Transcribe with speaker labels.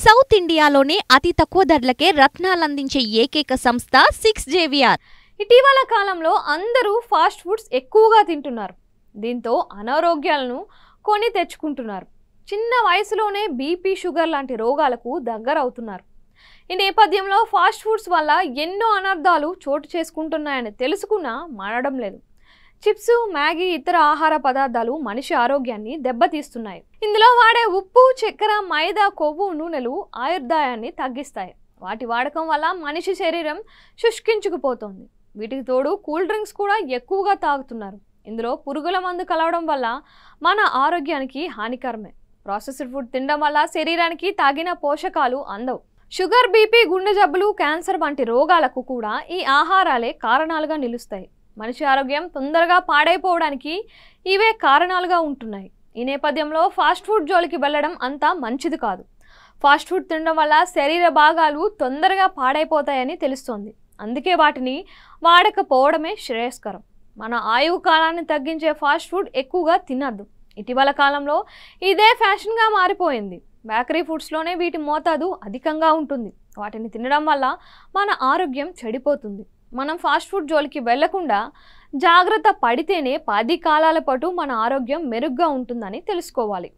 Speaker 1: South ఇండియాలోనే అతి తక్కువ ధరలకే రత్నాలందించే ఏకైక సంస్థ 6JVR.
Speaker 2: ఇటీవల కాలంలో అందరూ ఫాస్ట్ ఫుడ్స్ ఎక్కువగా తింటున్నారు. దీంతో అనారోగ్యాలను కొని తెచ్చుకుంటున్నారు. చిన్న వయసులోనే బీపీ, షుగర్ లాంటి రోగాలకు దగ్గరవుతున్నారు. ఈ నేపథ్యంలో ఫాస్ట్ ఫుడ్స్ వల్ల ఎన్నో అనర్థాలు చోటు చేసుకుంటున్నాయని తెలుసుకున్నా మానడం లేదు. చిప్స్, మ్యాగీ, ఇతర ఆహార పదార్థాలు మనిషి ఆరోగ్యాన్ని దెబ్బతీస్తున్నాయి. ఇందులో వాడే ఉప్పు, చక్కెర, మైదా, కొవ్వు, నూనెలు ఆయుర్దాయాన్ని తగ్గిస్తాయి. వాటి వాడకం వల్ల మనిషి శరీరం శుష్కించుకుపోతోంది. వీటికి తోడు కూల్ డ్రింక్స్ కూడా ఎక్కువగా తాగుతున్నారు. ఇందులో పురుగుల మందు కలవడం వల్ల మన ఆరోగ్యానికి హానికరమే. ప్రాసెస్డ్ ఫుడ్ తినడం వల్ల శరీరానికి తగిన పోషకాలు అందవు. షుగర్, బీపీ, గుండె జబ్బులు, క్యాన్సర్ వంటి రోగాలకు కూడా ఈ ఆహారాలే కారణాలుగా నిలుస్తాయి. మనిషి ఆరోగ్యం తొందరగా పాడైపోవడానికి ఇవే కారణాలుగా ఉంటున్నాయి. ఈ నేపథ్యంలో ఫాస్ట్ ఫుడ్ జోలికి వెళ్ళడం అంత మంచిది కాదు. ఫాస్ట్ ఫుడ్ తినడం వల్ల శరీర భాగాలు తొందరగా పాడైపోతాయని తెలుస్తోంది. అందుకే వాటిని వాడకపోవడమే శ్రేయస్కరం. మన ఆయువు కాలాన్ని తగ్గించే ఫాస్ట్ ఫుడ్ ఎక్కువగా తినద్దు. ఇటీవల కాలంలో ఇదే ఫ్యాషన్గా మారిపోయింది. బేకరీ ఫుడ్స్లోనే వీటి మోతాదు అధికంగా ఉంటుంది. వాటిని తినడం వల్ల మన ఆరోగ్యం చెడిపోతుంది. మనం ఫాస్ట్ ఫుడ్ జోలికి వెళ్లకుండా జాగ్రత్త పడితేనే 10 కాలాల పాటు మన ఆరోగ్యం మెరుగ్గా ఉంటుందని తెలుసుకోవాలి.